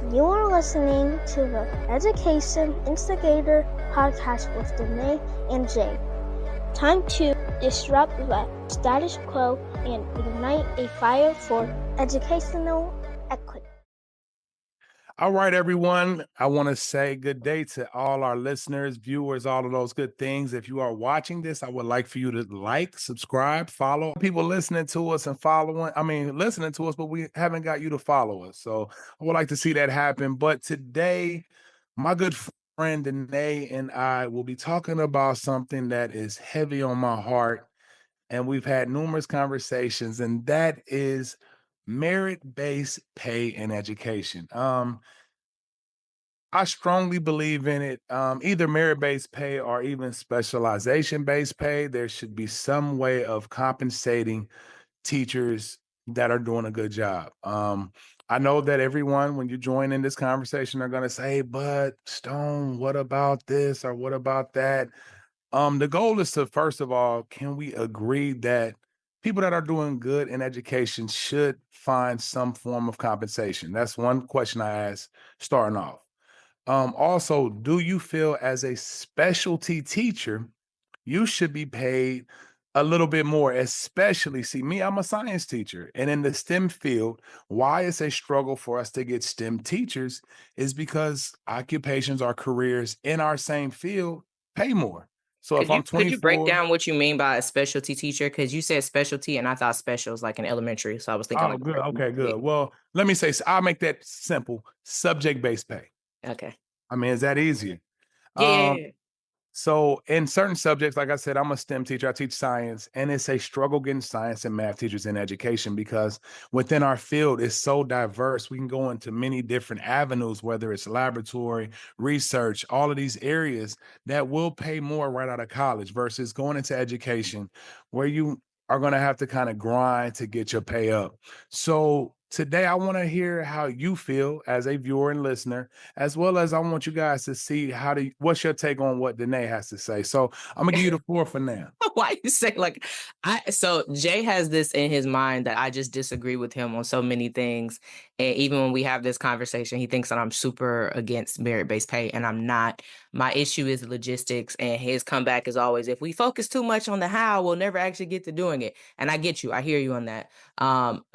You are listening to the Education Instigator podcast with Daneé and Jay. Time to disrupt the status quo and ignite a fire for educational equity. All right, everyone. I want to say good day to all our listeners, viewers, all of those good things. If you are watching this, I would like for you to like, subscribe, follow people listening to us and listening to us, but we haven't got you to follow us. So I would like to see that happen. But today, my good friend Daneé and I will be talking about something that is heavy on my heart. And we've had numerous conversations, and that is merit-based pay in education. I strongly believe in it. Either merit-based pay or even specialization-based pay. There should be some way of compensating teachers that are doing a good job. I know that everyone, when you join in this conversation, are going to say, "But Stone, what about this or what about that?" The goal is to, first of all, can we agree that people that are doing good in education should find some form of compensation? That's one question I ask starting off. Also, do you feel as a specialty teacher, you should be paid a little bit more, especially, see, me, I'm a science teacher. And in the STEM field, why it's a struggle for us to get STEM teachers is because occupations or careers in our same field pay more. So if Could I'm you break 24, down what you mean by a specialty teacher? Because you said specialty, and I thought specials like in elementary, so I was thinking oh, like good. Okay, yeah. good. Well, let me say, I'll make that simple, subject-based pay. Okay. I mean, is that easier? Yeah, yeah, Um, yeah. So in certain subjects, like I said, I'm a STEM teacher. I teach science, and it's a struggle getting science and math teachers in education because within our field, it's so diverse. We can go into many different avenues, whether it's laboratory, research, all of these areas that will pay more right out of college versus going into education where you are going to have to kind of grind to get your pay up. So today, I want to hear how you feel as a viewer and listener, as well as I want you guys to see what's your take on what Daneé has to say. So I'm gonna give you the floor for now. Why you say like so Jay has this in his mind that I just disagree with him on so many things. And even when we have this conversation, he thinks that I'm super against merit-based pay, and I'm not. My issue is logistics, and his comeback is always, if we focus too much on the how, we'll never actually get to doing it. And I get you, I hear you on that.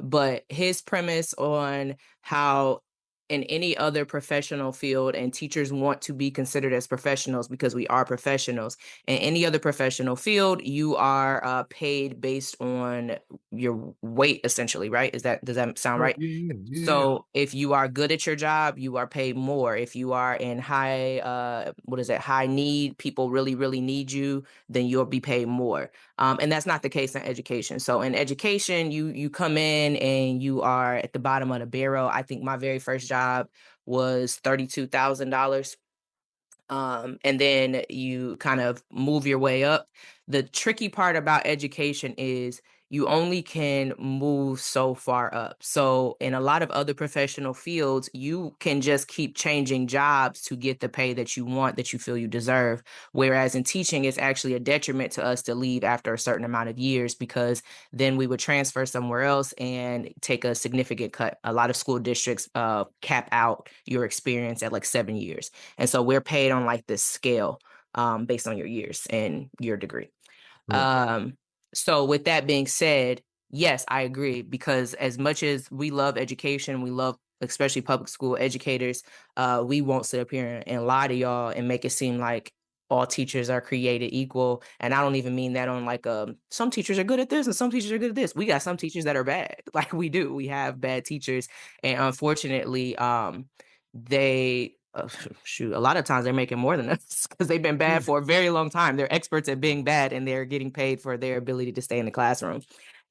But his premise on how in any other professional field, and teachers want to be considered as professionals because we are professionals. In any other professional field, you are paid based on your weight, essentially, right? Does that sound right? Yeah. So if you are good at your job, you are paid more. If you are in high need, people really, really need you, then you'll be paid more. And that's not the case in education. So in education, you come in and you are at the bottom of the barrel. I think my very first job was $32,000. And then you kind of move your way up. The tricky part about education is you only can move so far up. So in a lot of other professional fields, you can just keep changing jobs to get the pay that you want, that you feel you deserve. Whereas in teaching, it's actually a detriment to us to leave after a certain amount of years, because then we would transfer somewhere else and take a significant cut. A lot of school districts cap out your experience at like 7 years. And so we're paid on like this scale based on your years and your degree. Right. So with that being said, yes, I agree, because as much as we love education, we love especially public school educators, we won't sit up here and lie to y'all and make it seem like all teachers are created equal. And I don't even mean that on like some teachers are good at this and some teachers are good at this. We got some teachers that are bad. Like we do. We have bad teachers. And unfortunately, they shoot, a lot of times they're making more than us because they've been bad for a very long time. They're experts at being bad, and they're getting paid for their ability to stay in the classroom.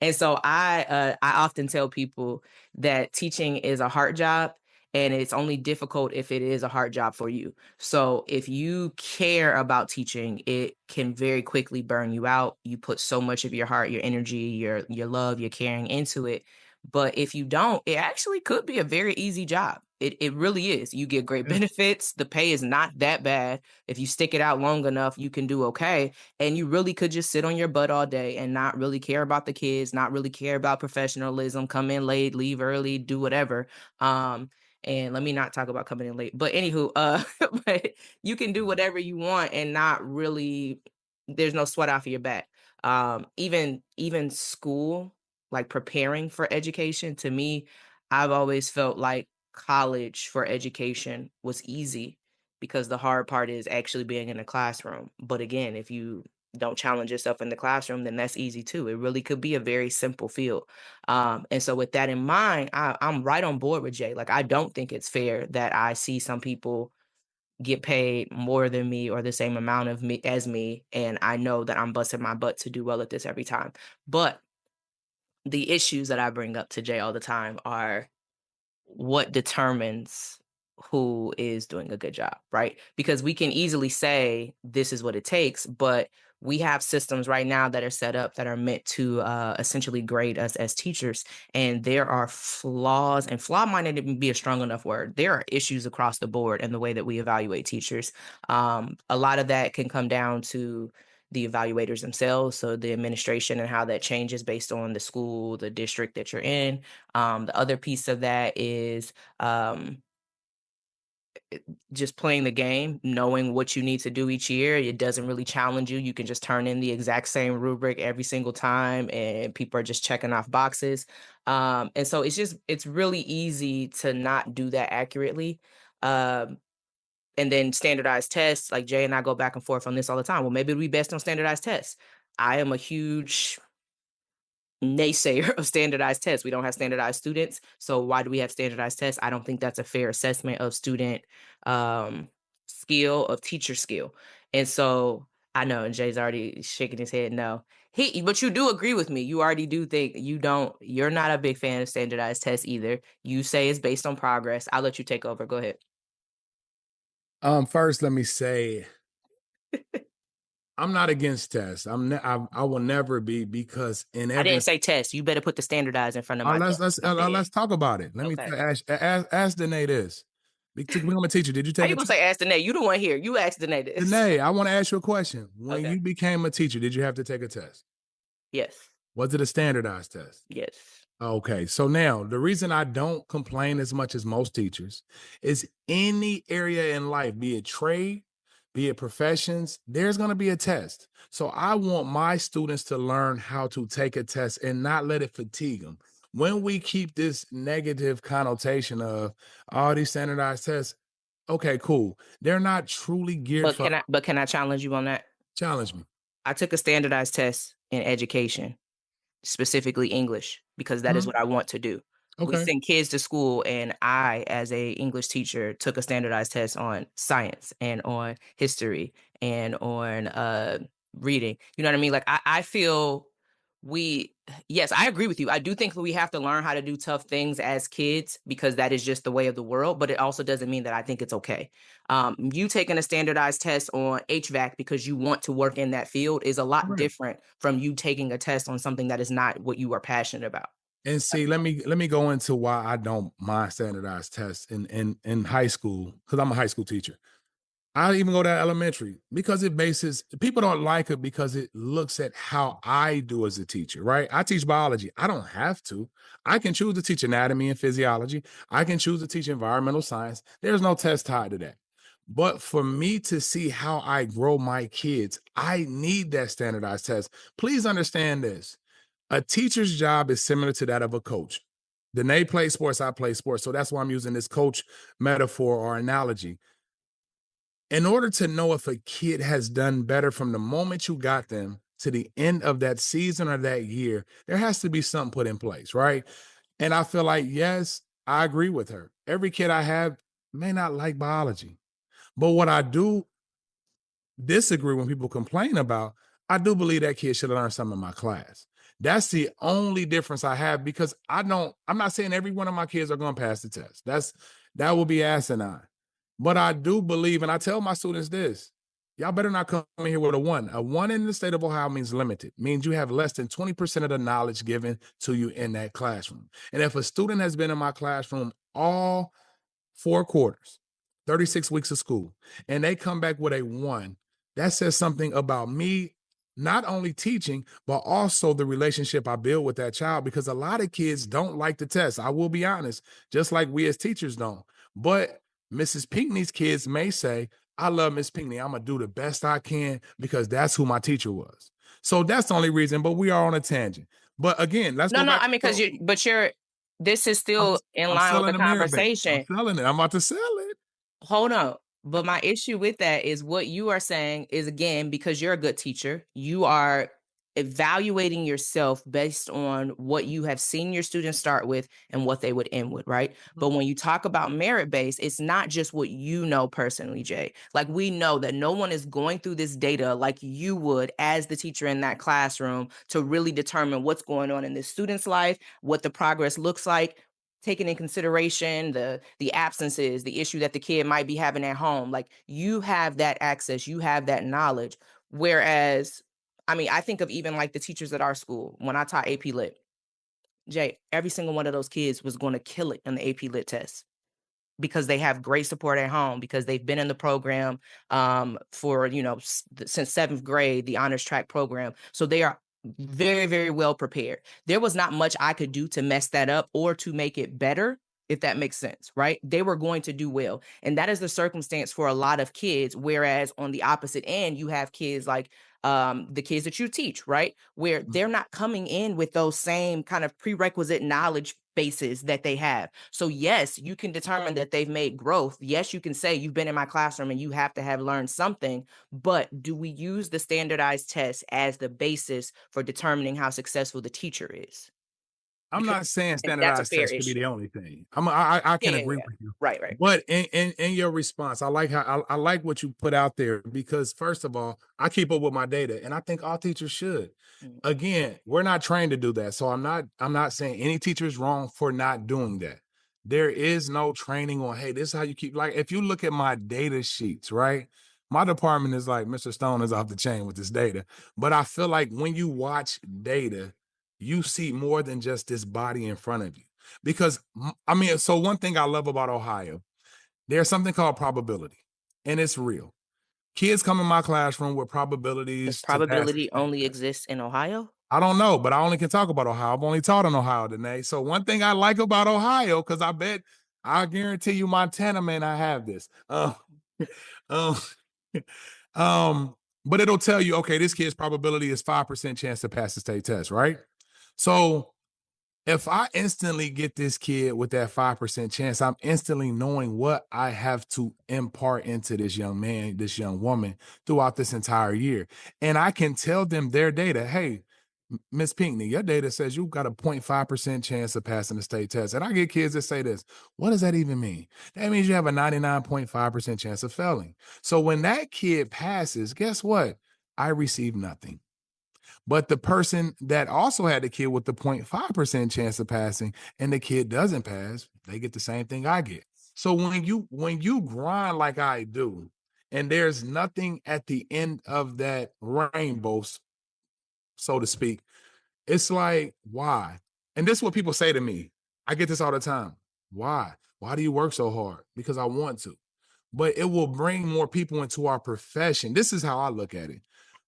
And so I often tell people that teaching is a hard job, and it's only difficult if it is a hard job for you. So if you care about teaching, it can very quickly burn you out. You put so much of your heart, your energy, your love, your caring into it. But if you don't, it actually could be a very easy job. It really is. You get great Yeah. benefits. The pay is not that bad. If you stick it out long enough, you can do okay. And you really could just sit on your butt all day and not really care about the kids, not really care about professionalism, come in late, leave early, do whatever. And let me not talk about coming in late. But anywho, but you can do whatever you want and not really, there's no sweat off of your back. Even school, like preparing for education, to me, I've always felt like college for education was easy because the hard part is actually being in a classroom. But again, if you don't challenge yourself in the classroom, then that's easy too. It really could be a very simple field. And so with that in mind, I'm right on board with Jay. Like, I don't think it's fair that I see some people get paid more than me or the same amount of me as me, and I know that I'm busting my butt to do well at this every time. But the issues that I bring up to Jay all the time are what determines who is doing a good job, right? Because we can easily say this is what it takes, but we have systems right now that are set up that are meant to essentially grade us as teachers. And there are flaws, and flaw might not even be a strong enough word. There are issues across the board in the way that we evaluate teachers. A lot of that can come down to the evaluators themselves, so the administration and how that changes based on the school, the district that you're in. The other piece of that is just playing the game, knowing what you need to do each year. It doesn't really challenge you. You can just turn in the exact same rubric every single time, and people are just checking off boxes. And so it's really easy to not do that accurately. And then standardized tests, like Jay and I go back and forth on this all the time. Well, maybe it'd be best on standardized tests. I am a huge naysayer of standardized tests. We don't have standardized students, so why do we have standardized tests? I don't think that's a fair assessment of student skill, of teacher skill. And so I know, and Jay's already shaking his head no. But you do agree with me. You already do think you're not a big fan of standardized tests either. You say it's based on progress. I'll let you take over. Go ahead. First, let me say, I'm not against tests. I will never be, because in I every didn't say tests. You better put the standardized in front of my let's talk about it. Let me Okay. ask Daneé this. I'm a teacher. Did you How take you a gonna say ask Daneé? You the one here. You asked Daneé this. Daneé, I want to ask you a question. When Okay. you became a teacher, did you have to take a test? Yes. Was it a standardized test? Yes. Okay, so now the reason I don't complain as much as most teachers is any area in life, be it trade, be it professions, there's going to be a test. So I want my students to learn how to take a test and not let it fatigue them. When we keep this negative connotation of all these standardized tests, okay, cool. They're not truly geared for. But can I challenge you on that? Challenge me. I took a standardized test in education, specifically English, because that is what I want to do. We Okay. send kids to school, and I, as a English teacher, took a standardized test on science and on history and on reading. You know what I mean? Like I feel yes, I agree with you. I do think that we have to learn how to do tough things as kids because that is just the way of the world, but it also doesn't mean that I think it's okay. You taking a standardized test on HVAC because you want to work in that field is a lot different from you taking a test on something that is not what you are passionate about. And see, let me go into why I don't mind standardized tests in high school, because I'm a high school teacher. I even go to elementary because people don't like it because it looks at how I do as a teacher, right? I teach biology. I don't have to. I can choose to teach anatomy and physiology. I can choose to teach environmental science. There's no test tied to that. But for me to see how I grow my kids, I need that standardized test. Please understand this. A teacher's job is similar to that of a coach. Daneé plays sports, I play sports. So that's why I'm using this coach metaphor or analogy. In order to know if a kid has done better from the moment you got them to the end of that season or that year, there has to be something put in place, right? And I feel like, yes, I agree with her. Every kid I have may not like biology. But what I do disagree when people complain about, I do believe that kid should have learned something in my class. That's the only difference I have, because I'm not saying every one of my kids are going to pass the test. That would be asinine. But I do believe, and I tell my students this, y'all better not come in here with a 1. A 1 in the state of Ohio means limited, means you have less than 20% of the knowledge given to you in that classroom. And if a student has been in my classroom all 4 quarters, 36 weeks of school, and they come back with a 1, that says something about me, not only teaching, but also the relationship I build with that child, because a lot of kids don't like the test. I will be honest, just like we as teachers don't. But Mrs. Pinckney's kids may say, I love Miss Pinckney. I'm going to do the best I can because that's who my teacher was. So that's the only reason, but we are on a tangent. But again, let's No, go no, back. I mean, this is I'm, still in I'm line with the selling the mirror base. I'm conversation. selling it. I'm about to sell it. Hold on. But my issue with that is what you are saying is, again, because you're a good teacher, you are evaluating yourself based on what you have seen your students start with and what they would end with, right? But when you talk about merit-based, it's not just what you know personally, Jay. Like, we know that no one is going through this data like you would as the teacher in that classroom to really determine what's going on in this student's life, what the progress looks like, taking in consideration the absences, the issue that the kid might be having at home. Like, you have that access, you have that knowledge. Whereas, I mean, I think of even like the teachers at our school when I taught AP Lit. Jay, every single one of those kids was going to kill it in the AP Lit test because they have great support at home, because they've been in the program for, since 7th grade, the honors track program. So they are very, very well prepared. There was not much I could do to mess that up or to make it better, if that makes sense, right? They were going to do well. And that is the circumstance for a lot of kids. Whereas on the opposite end, you have kids like the kids that you teach, right? Where they're not coming in with those same kind of prerequisite knowledge bases that they have. So yes, you can determine that they've made growth. Yes, you can say you've been in my classroom and you have to have learned something, but do we use the standardized test as the basis for determining how successful the teacher is? I'm Because not saying that's a standardized fair tests should be issue. the only thing. I can Yeah, agree yeah. with you. Right. But in your response, I like how I like what you put out there because first of all, I keep up with my data and I think all teachers should. Mm. Again, we're not trained to do that. So I'm not saying any teacher is wrong for not doing that. There is no training on, hey, this is how you keep, like, if you look at my data sheets, right? My department is like, Mr. Stone is off the chain with this data. But I feel like when you watch data, you see more than just this body in front of you. Because I mean, so one thing I love about Ohio, there's something called probability, and it's real. Kids come in my classroom with Does probabilities to pass the probability state only test. exist in Ohio? I don't know, but I only can talk about Ohio. I've only taught in Ohio, Daneé. So one thing I like about Ohio, because I guarantee you Montana may not have this. Um, but it'll tell you, okay, this kid's probability is 5% chance to pass the state test, right? So if I instantly get this kid with that 5% chance, I'm instantly knowing what I have to impart into this young man, this young woman throughout this entire year. And I can tell them their data. Hey, Miss Pinckney, your data says you've got a 0.5% chance of passing the state test. And I get kids that say this. What does that even mean? That means you have a 99.5% chance of failing. So when that kid passes, guess what? I receive nothing. But the person that also had the kid with the 0.5% chance of passing and the kid doesn't pass, they get the same thing I get. So when you grind like I do, and there's nothing at the end of that rainbow, so to speak, it's like, why? And this is what people say to me. I get this all the time. Why? Why do you work so hard? Because I want to. But it will bring more people into our profession. This is how I look at it.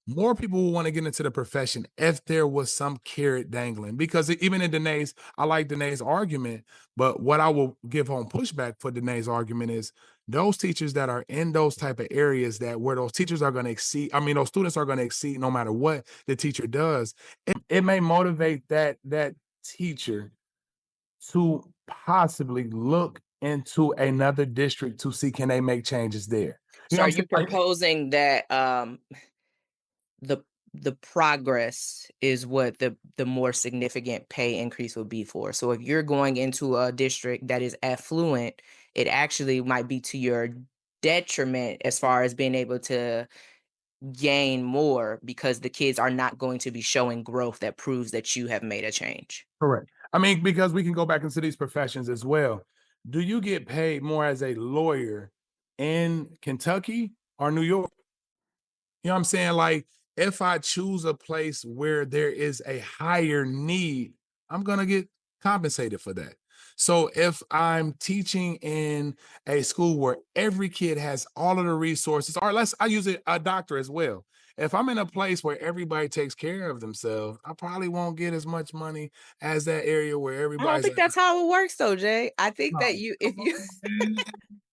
More people will want to get into the profession if there was some carrot dangling. Because even in Daneé's, I like Daneé's argument, but what I will give home pushback for Daneé's argument is those teachers that are in those type of areas that where those teachers are going to exceed, I mean, those students are going to exceed no matter what the teacher does. It may motivate that teacher to possibly look into another district to see can they make changes there. You So know what are I'm you saying? Like, proposing that the progress is what the more significant pay increase would be for? So if you're going into a district that is affluent, it actually might be to your detriment as far as being able to gain more because the kids are not going to be showing growth that proves that you have made a change. correct. I mean, because we can go back into these professions as well. Do you get paid more as a lawyer in Kentucky or New York? You know what I'm saying? Like, if I choose a place where there is a higher need, I'm going to get compensated for that. So if I'm teaching in a school where every kid has all of the resources, or I use it a doctor as well. If I'm in a place where everybody takes care of themselves, I probably won't get as much money as that area where I don't everybody's think like, that's how it works though, Jay. I think "Oh, that you if come you on, man.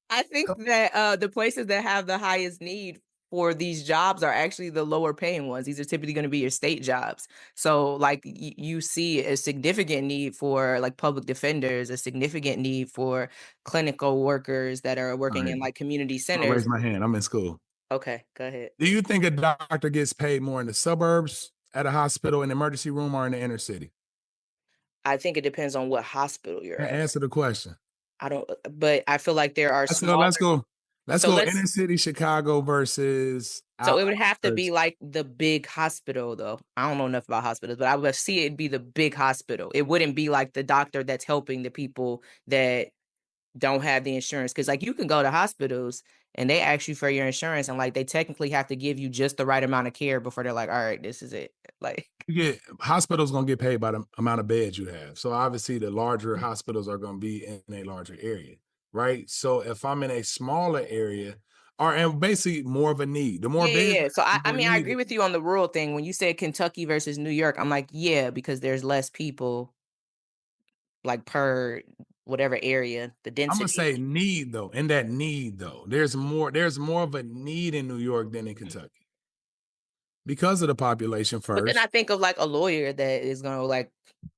I think that the places that have the highest need for these jobs are actually the lower paying ones. These are typically going to be your state jobs. So like you see a significant need for like public defenders, a significant need for clinical workers that are All working right, in like community I'll raise centers. my hand. I'm in school. Okay, go ahead. Do you think a doctor gets paid more in the suburbs, at a hospital, in the emergency room, or in the inner city? I think it depends on what hospital you're at. Answer the question. I don't but I feel like there are Let's go. smaller Let's go. Let's so go. let's Inner city Chicago versus So it would have to be outskirts. like the big hospital though. I don't know enough about hospitals, but I would see it'd be the big hospital. It wouldn't be like the doctor that's helping the people that don't have the insurance. Cause like you can go to hospitals and they ask you for your insurance and like they technically have to give you just the right amount of care before they're like, all right, this is it. Like You get hospitals gonna get paid by the amount of beds you have. So obviously, the larger hospitals are gonna be in a larger area, right? So if I'm in a smaller area, or and basically more of a need, the more yeah, beds, yeah, yeah. So the I more mean I need. agree with you on the rural thing. When you said Kentucky versus New York, I'm like, yeah, because there's less people like per whatever area, the I'm gonna density. say need though. In that need though, there's more. There's more of a need in New York than in Kentucky because of the population But then I first, think of like a lawyer that is gonna like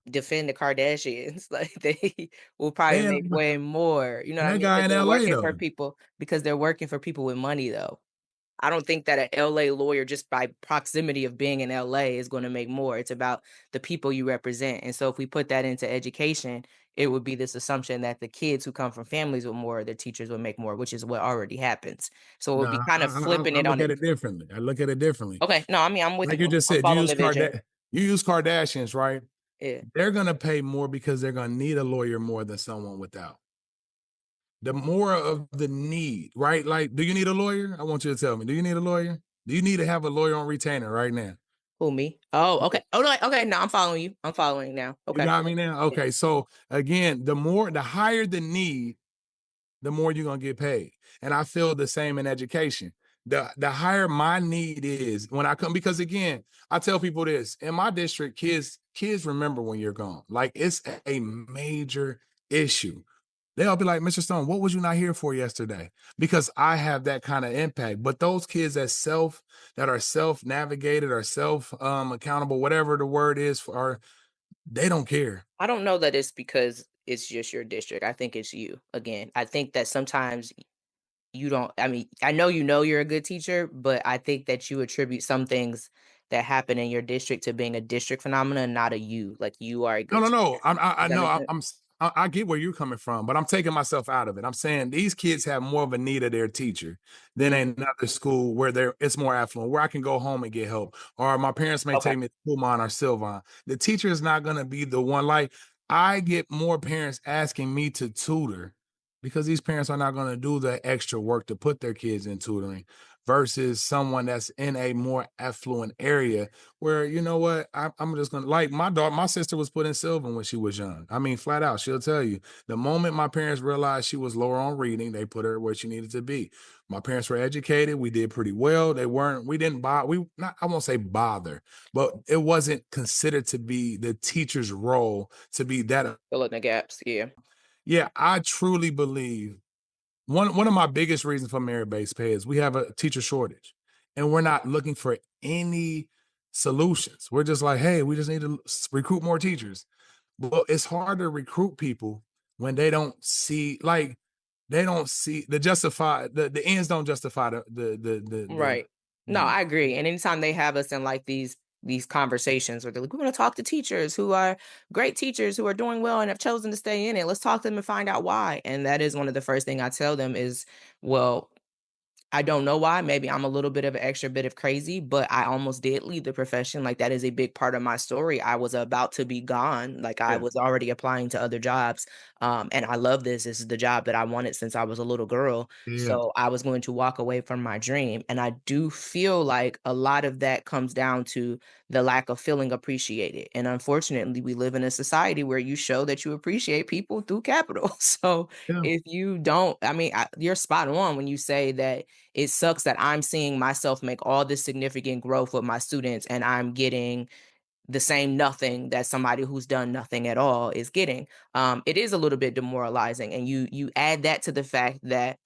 defend the Kardashians. Like they will probably make and way more. You know what I that mean? guy Because in they're L.A. working for though. people because they're working for people with money though. I don't think that an LA lawyer just by proximity of being in LA is going to make more. It's about the people you represent. And so if we put that into education, it would be this assumption that the kids who come from families with more, their teachers would make more, which is what already happens. So it would No, be kind of flipping I it on look at it. it differently. I look at it differently. Okay, no, I mean I'm with Like you. you just I'm said, following the vision. You use Kardashians, right? Yeah. They're gonna pay more because they're gonna need a lawyer more than someone without. The more of the need, right? Like, do you need a lawyer? I want you to tell me. Do you need a lawyer? Do you need to have a lawyer on retainer right now? Who me? Oh, Yeah. okay. Oh no, okay. No, I'm following you. I'm following now. You Okay. got me now? Yeah. Okay. So again, the higher the need, the more you're gonna get paid. And I feel the same in education. The higher my need is when I come, because again, I tell people this in my district, kids remember when you're gone. Like it's a major issue. They'll be like, Mr. Stone, what was you not here for yesterday? Because I have that kind of impact. But those kids that are self-navigated or self accountable, whatever the word is for, they don't care. I don't know that it's because it's just your district. I think it's you. Again, I think that sometimes you don't I mean, I know you're a good teacher, but I think that you attribute some things that happen in your district to being a district phenomenon, not a you. Like you are a No, good no, teacher. no. I Does that know make sense? I get where you're coming from, but I'm taking myself out of it. I'm saying these kids have more of a need of their teacher than Mhm. another school where it's more affluent, where I can go home and get help, or my parents may Okay. take me to Kumon or Sylvan. The teacher is not going to be the one. Like I get more parents asking me to tutor because these parents are not going to do the extra work to put their kids in tutoring versus someone that's in a more affluent area where you know what I'm just gonna like my sister was put in Sylvan when she was young. I mean, flat out, she'll tell you the moment my parents realized she was lower on reading, they put her where she needed to be. My parents were educated. We did pretty well. We didn't bother. We not, I won't say bother, but it wasn't considered to be the teacher's role to be that. Fill in the gaps. Yeah. Yeah, I truly believe one of my biggest reasons for merit-based pay is we have a teacher shortage, and we're not looking for any solutions. We're just like, "Hey, we just need to recruit more teachers." Well, it's hard to recruit people when they don't see the ends don't justify the Right. No, means. I agree. And anytime they have us in like these conversations where they're like, we want to talk to teachers who are great teachers who are doing well and have chosen to stay in it. Let's talk to them and find out why. And that is one of the first thing I tell them is, well, I don't know why. Maybe I'm a little bit of an extra bit of crazy, but I almost did leave the profession. Like that is a big part of my story. I was about to be gone. Like I Yeah, was already applying to other jobs. And I love this. This is the job that I wanted since I was a little girl. yeah, So I was going to walk away from my dream. And I do feel like a lot of that comes down to the lack of feeling appreciated. And unfortunately, we live in a society where you show that you appreciate people through capital. So yeah. if you don't, I mean, you're spot on when you say that it sucks that I'm seeing myself make all this significant growth with my students and I'm getting the same nothing that somebody who's done nothing at all is getting. It is a little bit demoralizing. And you add that to the fact that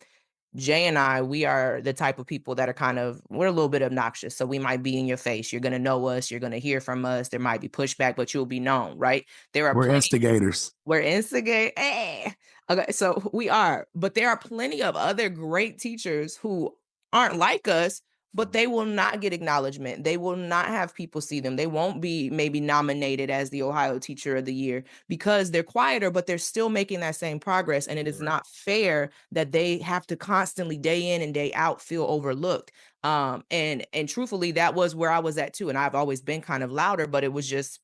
Jay and I, we are the type of people that are we're a little bit obnoxious. So we might be in your face. You're going to know us. You're going to hear from us. There might be pushback, but you'll be known, right? There are We're plenty. instigators. We're instigate. Okay, so we are, but there are plenty of other great teachers who aren't like us, but they will not get acknowledgement. They will not have people see them. They won't be maybe nominated as the Ohio Teacher of the Year because they're quieter, but they're still making that same progress. And it is not fair that they have to constantly day in and day out feel overlooked. And truthfully, that was where I was at too. And I've always been kind of louder, but it was just,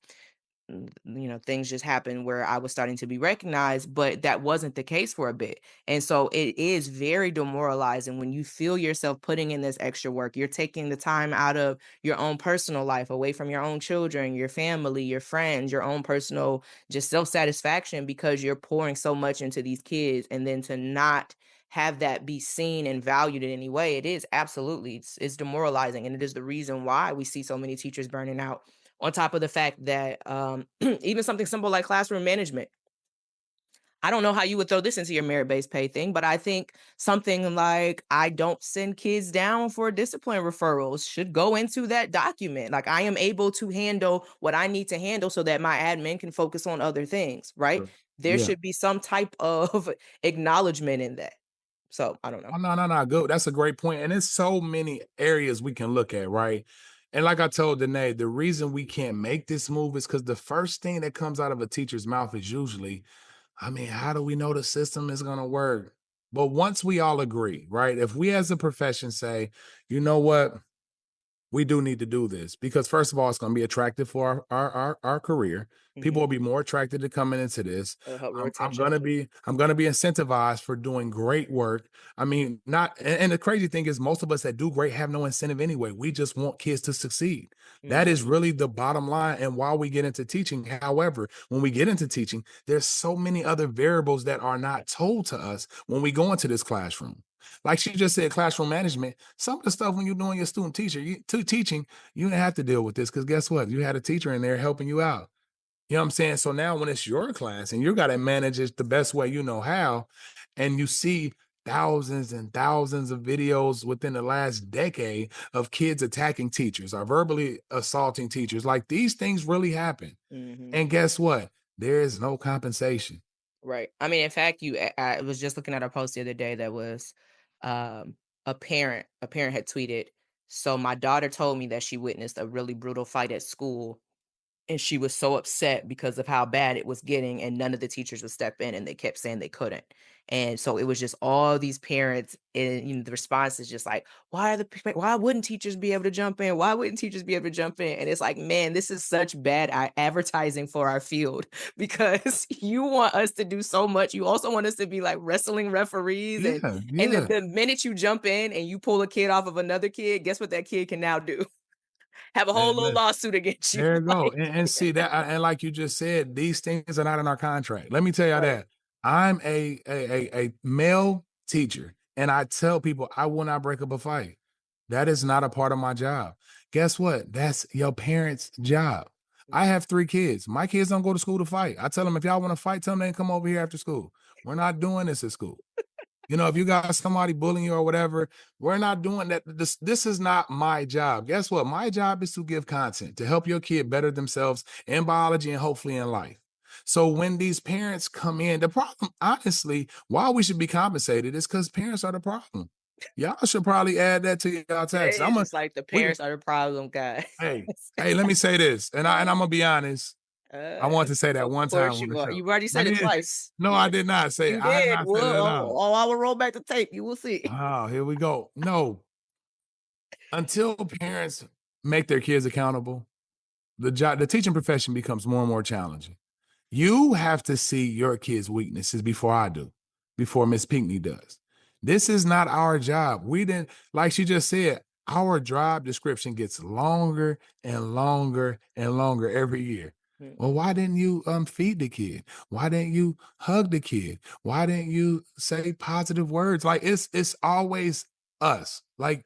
things just happened where I was starting to be recognized, but that wasn't the case for a bit. And so it is very demoralizing when you feel yourself putting in this extra work. You're taking the time out of your own personal life, away from your own children, your family, your friends, your own personal just self-satisfaction because you're pouring so much into these kids, and then to not have that be seen and valued in any way, it is absolutely, it's demoralizing. And it is the reason why we see so many teachers burning out. On top of the fact that even something simple like classroom management, I don't know how you would throw this into your merit-based pay thing, but I think something like I don't send kids down for discipline referrals should go into that document. Like, I am able to handle what I need to handle so that my admin can focus on other things, right? Sure. There Yeah. should be some type of acknowledgement in that. So I don't know. Oh, no, good. That's a great point. And there's so many areas we can look at, right? And like I told Daneé, the reason we can't make this move is because the first thing that comes out of a teacher's mouth is usually, I mean, how do we know the system is going to work? But once we all agree, right? If we as a profession say, you know what, we do need to do this because first of all, it's going to be attractive for our career. People will be more attracted to coming into this. It'll help I'm retention. gonna be incentivized for doing great work. I mean, not and the crazy thing is most of us that do great have no incentive anyway. We just want kids to succeed. That is really the bottom line and why we get into teaching. However, when we get into teaching, there's so many other variables that are not told to us when we go into this classroom. Like she just said, classroom management. Some of the stuff when you're doing your student teaching, you didn't have to deal with this because guess what? You had a teacher in there helping you out. You know what I'm saying? So now when it's your class and you got to manage it the best way you know how, and you see thousands and thousands of videos within the last decade of kids attacking teachers or verbally assaulting teachers, like these things really happen. And guess what? There is no compensation. Right. I mean, in fact, I was just looking at a post the other day that was a parent had tweeted. So my daughter told me that she witnessed a really brutal fight at school, and she was so upset because of how bad it was getting, and none of the teachers would step in, and they kept saying they couldn't. And so it was just all these parents, and the response is just like, why wouldn't teachers be able to jump in? Why wouldn't teachers be able to jump in? And it's like, man, this is such bad advertising for our field because you want us to do so much. You also want us to be like wrestling referees, and then the minute you jump in and you pull a kid off of another kid, guess what that kid can now do? Have a whole little lawsuit against you. There you go. And see that, and like you just said, these things are not in our contract. Let me tell you that. I'm a male teacher, and I tell people I will not break up a fight. That is not a part of my job. Guess what? That's your parents' job. I have 3 kids. My kids don't go to school to fight. I tell them if y'all want to fight, tell them they can come over here after school. We're not doing this at school. You know, if you got somebody bullying you or whatever, we're not doing that. This is not my job. Guess what? My job is to give content to help your kid better themselves in biology and hopefully in life. So when these parents come in, the problem, honestly, why we should be compensated is because parents are the problem. Y'all should probably add that to y'all taxes. It's just like the parents are the problem, guys. Hey, let me say this, and I'm gonna be honest. I want to say that one time on the show. You already said it twice. No, I did not say it. I did not say it at all. I will roll back the tape. You will see. Oh, here we go. No. Until parents make their kids accountable, the teaching profession becomes more and more challenging. You have to see your kids' weaknesses before I do, before Miss Pinckney does. This is not our job. We didn't, like she just said, our job description gets longer and longer and longer every year. Well, why didn't you feed the kid? Why didn't you hug the kid? Why didn't you say positive words? Like it's always us. Like,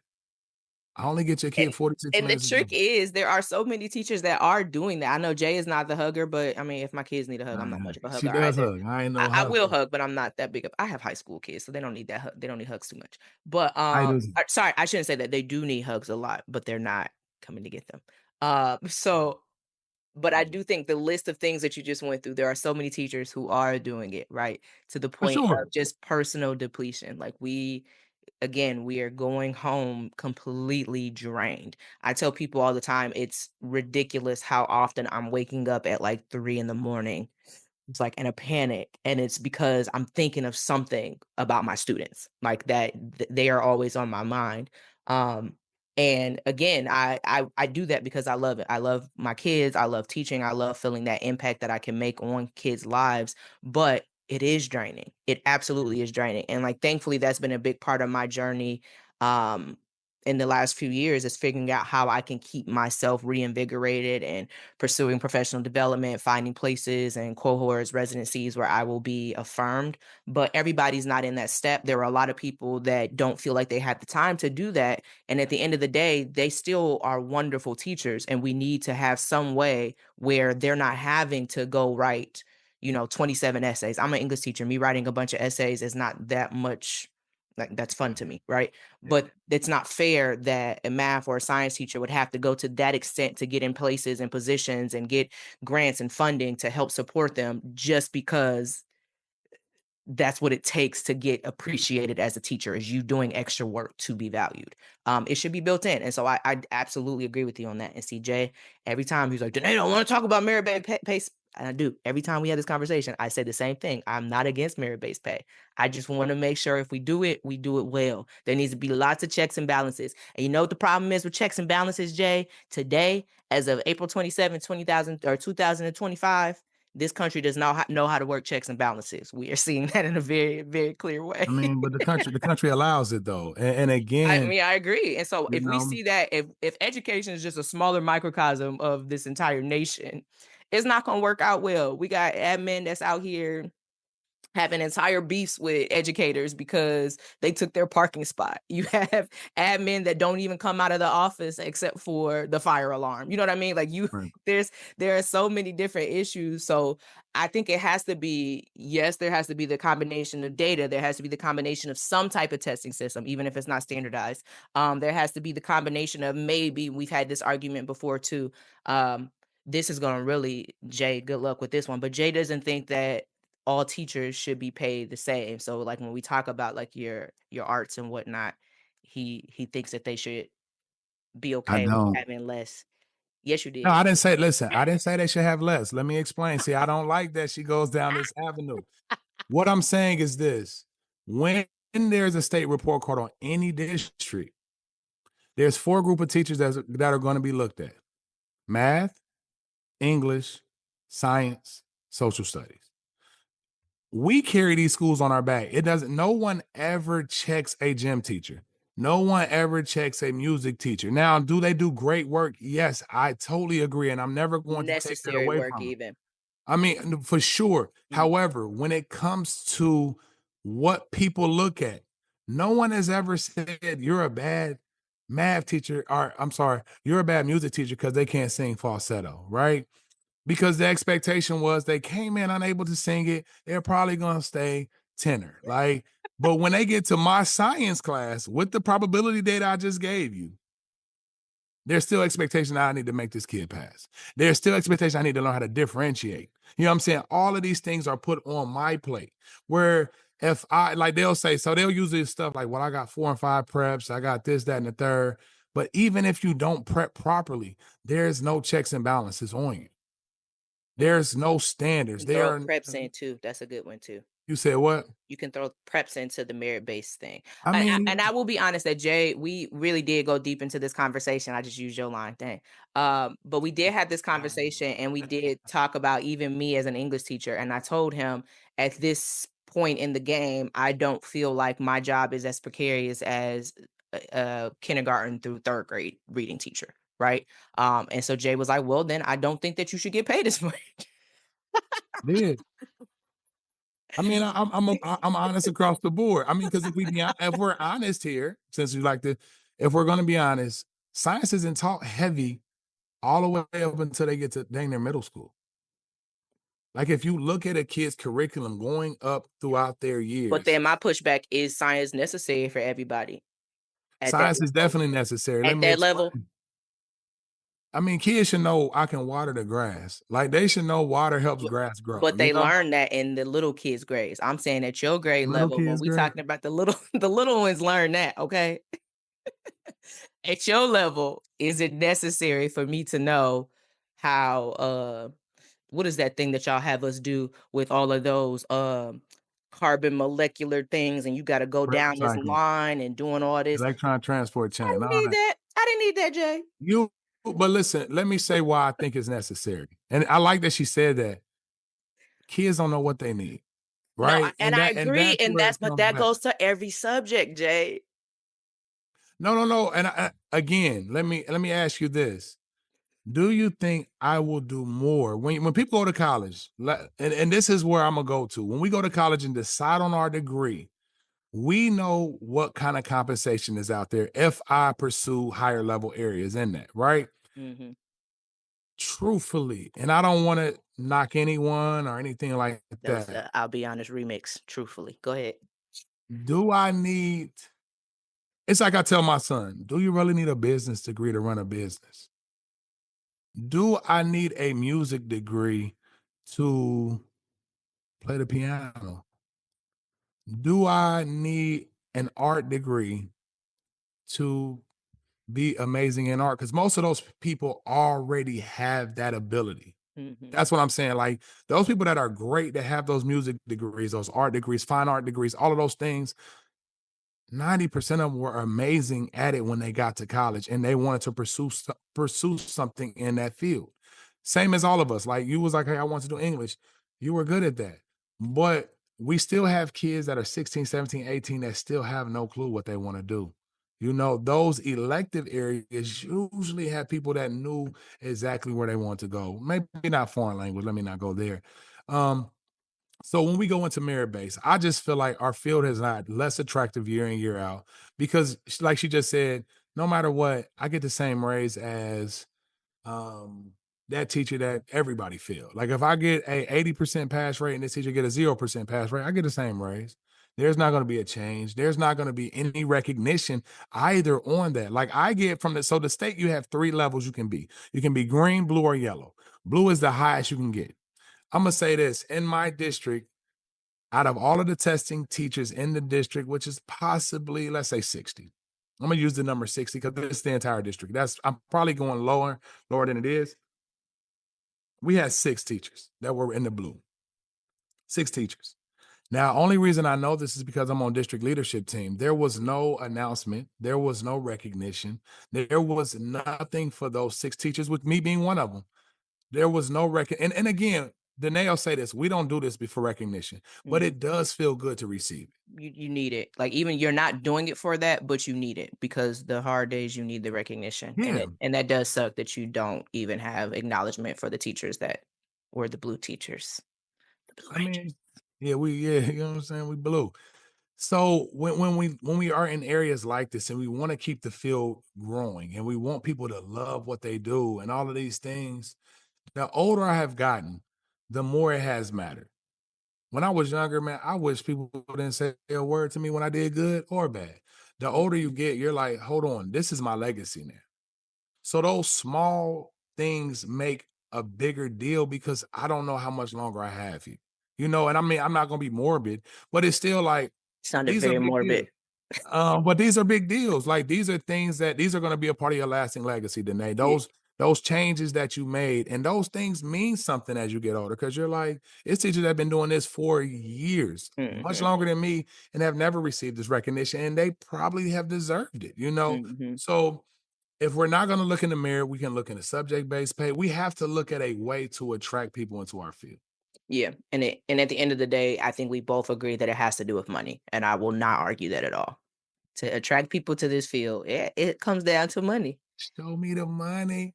I only get your kid 46 And the minutes a trick day. is there are so many teachers that are doing that. I know Jay is not the hugger, but I mean, if my kids need a hug, I'm not much of a She hugger does either. hug. I ain't no I will hugger. hug, but I'm not that big of. I have high school kids, so they don't need that hug. They don't need hugs too much. But I do. sorry, I shouldn't say that. They do need hugs a lot, but they're not coming to get them. So but I do think the list of things that you just went through, there are so many teachers who are doing it, right? To the For point sure. of just personal depletion. Like we are going home completely drained. I tell people all the time, it's ridiculous how often I'm waking up at like 3 in the morning. It's like in a panic, and it's because I'm thinking of something about my students, like that they are always on my mind. Um, and again, I do that because I love it. I love my kids. I love teaching. I love feeling that impact that I can make on kids' lives. But it is draining. It absolutely is draining. And like, thankfully, that's been a big part of my journey. In the last few years is figuring out how I can keep myself reinvigorated and pursuing professional development, finding places and cohorts, residencies where I will be affirmed. But everybody's not in that step. There are a lot of people that don't feel like they have the time to do that. And at the end of the day, they still are wonderful teachers. And we need to have some way where they're not having to go write, 27 essays. I'm an English teacher. Me writing a bunch of essays is not that much. Like, that's fun to me, right? But it's not fair that a math or a science teacher would have to go to that extent to get in places and positions and get grants and funding to help support them just because that's what it takes to get appreciated as a teacher, is you doing extra work to be valued. It should be built in. And so I absolutely agree with you on that. And CJ, every time he's like, Daneé, don't want to talk about merit-based pay. And I do. Every time we have this conversation, I say the same thing. I'm not against merit-based pay. I just want to make sure if we do it well. There needs to be lots of checks and balances. And you know what the problem is with checks and balances, Jay? Today, as of April 27, 2025, this country does not know how to work checks and balances. We are seeing that in a very, very clear way. I mean, but the country allows it though. And I again, mean, I agree. And so you if we know, see that, if education is just a smaller microcosm of this entire nation, it's not going to work out well. We got admin that's out here having entire beefs with educators because they took their parking spot. You have admin that don't even come out of the office except for the fire alarm. You know what I mean? Like right. there are so many different issues. So I think it has to be, yes, there has to be the combination of data. There has to be the combination of some type of testing system, even if it's not standardized. There has to be the combination of, maybe we've had this argument before too. This is going to really, Jay, good luck with this one, but Jay doesn't think that all teachers should be paid the same. So like when we talk about like your arts and whatnot, he thinks that they should be I okay with don't. having less. Yes, you No, did. I didn't say, listen, I didn't say they should have less. Let me explain. See, I don't like that she goes down this avenue. What I'm saying is this: when there's a state report card on any district, there's 4 group of teachers that are going to be looked at: math, English, science, social studies. We carry these schools on our back. No one ever checks a gym teacher. No one ever checks a music teacher. Now, do they do great work? Yes, I totally agree. And I'm never going to take that Necessary away work from them. even. I mean, for sure. However, when it comes to what people look at, no one has ever said you're a bad math teacher, or I'm sorry, you're a bad music teacher because they can't sing falsetto, right? Because the expectation was they came in unable to sing it, they're probably gonna stay tenor. Like, but when they get to my science class with the probability data I just gave you, there's still expectation that I need to make this kid pass. There's still expectation I need to learn how to differentiate. You know what I'm saying? All of these things are put on my plate. Where if I, like, they'll say, so they'll use this stuff like, well, I got 4 and 5 preps, I got this, that, and the third. But even if you don't prep properly, there's no checks and balances on you. There's no standards. You can throw There are. preps in too. That's a good one too. You said what? You can throw preps into the merit-based thing. I mean, And I will be honest that Jay, we really did go deep into this conversation. I just used your line, dang. But we did have this conversation, and we did talk about even me as an English teacher. And I told him, at this point in the game, I don't feel like my job is as precarious as a kindergarten through 3rd grade reading teacher, right? And so Jay was like, well, then I don't think that you should get paid as much. did. I mean, I'm honest across the board. I mean, because if we're honest here, since we like to, if we're going to be honest, science isn't taught heavy all the way up until they get to dang near middle school. Like if you look at a kid's curriculum going up throughout their But years, then my pushback is science necessary for everybody at that science is level. definitely necessary. Let At me that level, explain. I mean, kids should know I can water the grass. Like they should know water helps but grass grow. but You they know, learn that in the little kids' grades. I'm saying at your grade little level, when kids we grade. talking about the little the little ones learn that, okay? At your level, is it necessary for me to know how what is that thing that y'all have us do with all of those carbon molecular things and you got to go Forever down this cycle, line and doing all this? electron transport I chain, didn't all need that. that. I didn't need that, Jay. But listen, let me say why I think it's necessary. And I like that she said that. Kids don't know what they need, No, right? and I And agree, that's and where it that's but comes that back. goes to every subject, Jay. No. And again, let me ask you this. Do you think I will do more when people go to college? And this is where I'm gonna go to. When we go to college and decide on our degree, we know what kind of compensation is out there if I pursue higher level areas in that, right? Hmm. Truthfully, and I don't want to knock anyone or anything like That was that. the I'll be honest remix. Truthfully, go ahead. Do I need It's like I tell my son, do you really need a business degree to run a business? Do I need a music degree to play the piano? Do I need an art degree to be amazing in art? Because most of those people already have that ability. Hmm. That's what I'm saying. Like those people that are great that have those music degrees, those art degrees, fine art degrees, all of those things, 90% of them were amazing at it when they got to college and they wanted to pursue something in that field. Same as all of us. Like you was like, hey, I want to do English. You were good at that. But we still have kids that are 16, 17, 18 that still have no clue what they want to do. You know, those elective areas usually have people that knew exactly where they want to go. Maybe not foreign language. Let me not go there. Um, so when we go into merit base, I just feel like our field has not less attractive year in year out because, like she just said, no matter what, I get the same raise as um, that teacher that everybody feel. Like if I get a 80% pass rate and this teacher get a 0% pass rate, I get the same raise. There's not going to be a change. There's not going to be any recognition either on that. Like I get from the state, you have 3 levels you can be. You can be green, blue, or yellow. Blue is the highest you can get. I'm gonna say this in my district, out of all of the testing teachers in the district, which is possibly, let's say 60. I'm gonna use the number 60 because it's the entire district. I'm probably going lower than it is. We had 6 teachers that were in the blue. 6 teachers. Now, only reason I know this is because I'm on district leadership team. There was no announcement, there was no recognition, there was nothing for those 6 teachers, with me being one of them. There was no and again, Daneé will say this, we don't do this before recognition, but it does feel good to receive it. You need it. Like even you're not doing it for that, but you need it because the hard days you need the recognition. Yeah. And that does suck that you don't even have acknowledgement for the teachers that were the blue teachers. The blue I Rangers. mean, yeah, you know what I'm saying? We blue. So when we are in areas like this and we want to keep the field growing and we want people to love what they do and all of these things, the older I have gotten, the more it has mattered. When I was younger, man, I wish people didn't say a word to me when I did good or bad. The older you get, you're like, hold on, this is my legacy now. So those small things make a bigger deal because I don't know how much longer I have you. You know, and I mean, I'm not gonna be morbid, but it's still like Sounded these are very big deals. morbid. But these are big deals. Like these are things that these are going to be a part of your lasting legacy, Daneé. Yeah. Those changes that you made, and those things mean something as you get older. Because you're like, it's teachers that have been doing this for years, much Mhm. longer than me, and have never received this recognition, and they probably have deserved it. You know, Mhm. so if we're not going to look in the mirror, we can look in the subject-based pay. We have to look at a way to attract people into our field. Yeah. And at the end of the day, I think we both agree that it has to do with money. And I will not argue that at all. To attract people to this field, it comes down to money. Show me the money.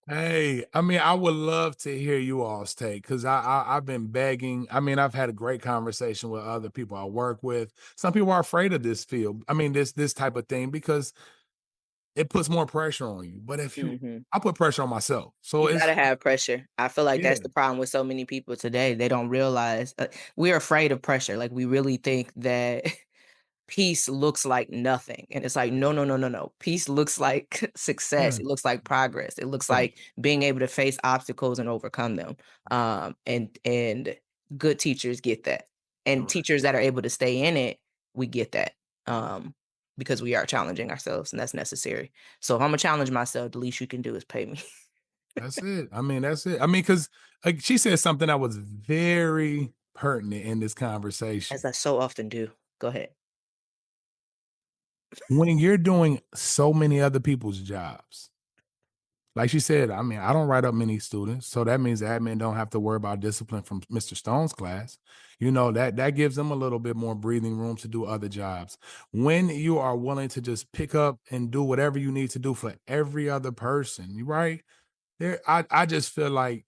Hey, I mean, I would love to hear you all's take because I've been begging. I mean, I've had a great conversation with other people I work with. Some people are afraid of this field. I mean, this type of thing because it puts more pressure on you. But if you, Mhm. I put pressure on myself, so You it's gotta have pressure. I feel like yeah, that's the problem with so many people today. They don't realize we're afraid of pressure. Like we really think that peace looks like nothing. And it's like, no, no, no, no, no. Peace looks like success. yeah, It looks like progress. It looks right, like being able to face obstacles and overcome them. And good teachers get that. And correct. teachers that are able to stay in it, we get that. Um, because we are challenging ourselves and that's necessary. So if I'm gonna challenge myself, the least you can do is pay me. That's it. I mean, that's it. I mean, because like, she said something that was very pertinent in this As conversation. I so often do. Go ahead. When you're doing so many other people's jobs, like she said, I mean, I don't write up many students, so that means the admin don't have to worry about discipline from Mr. Stone's class. You know, that gives them a little bit more breathing room to do other jobs. When you are willing to just pick up and do whatever you need to do for every other person, right? There, I just feel like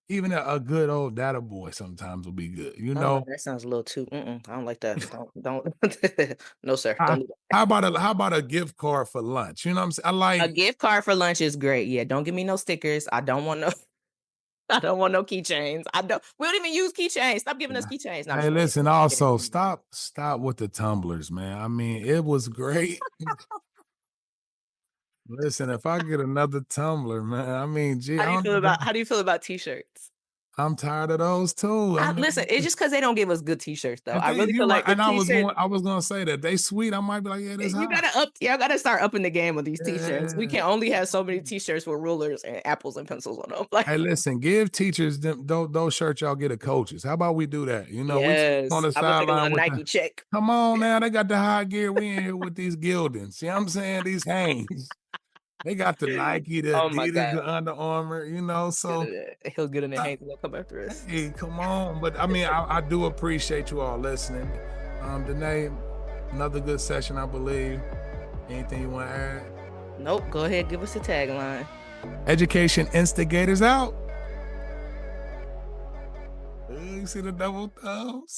even a good old data boy sometimes will be good. You Oh no, know, that sounds a little too. I don't like that. Don't. No, sir. how, Don't do how about a gift card for lunch? You know what I'm saying? I a like gift card for lunch is great. Yeah, don't give me no stickers. I don't want no I don't want no keychains. I don't we don't even use keychains. Stop giving us keychains. No, I'm Hey, just playing. listen, also stop with the tumblers, man. I mean, it was great. Listen, if I get another tumbler, man, I mean, gee, I don't know. How do you feel about t-shirts? I'm tired of those too. I Listen, mean, it's just because they don't give us good t-shirts though. if I they really you feel right, like the and t-shirt I was gonna say that they sweet, I might be like, yeah, this you hot. gotta y'all gotta start upping the game with these t-shirts. We Yeah. can only have so many t-shirts with rulers and apples and pencils on them. Like, Hey, listen, give teachers them those shirts y'all get at coaches. How about we do that? You know, we on yes, the I'm gonna take a sideline little with the Nike check. come on now, they got the high gear. We in here with these Gildans. See what I'm saying? These Hanes. They got the Nike, the Oh my Adidas, god. the Under Armour, you know. Good So at it. He'll get in the uh, hands and they'll come after us. hey, come on. But I mean, I do appreciate you all listening. Daneé, another good session, I believe. Anything you want to add? Nope. Go ahead, give us a tagline. Education Instigators out. You see the double thumbs?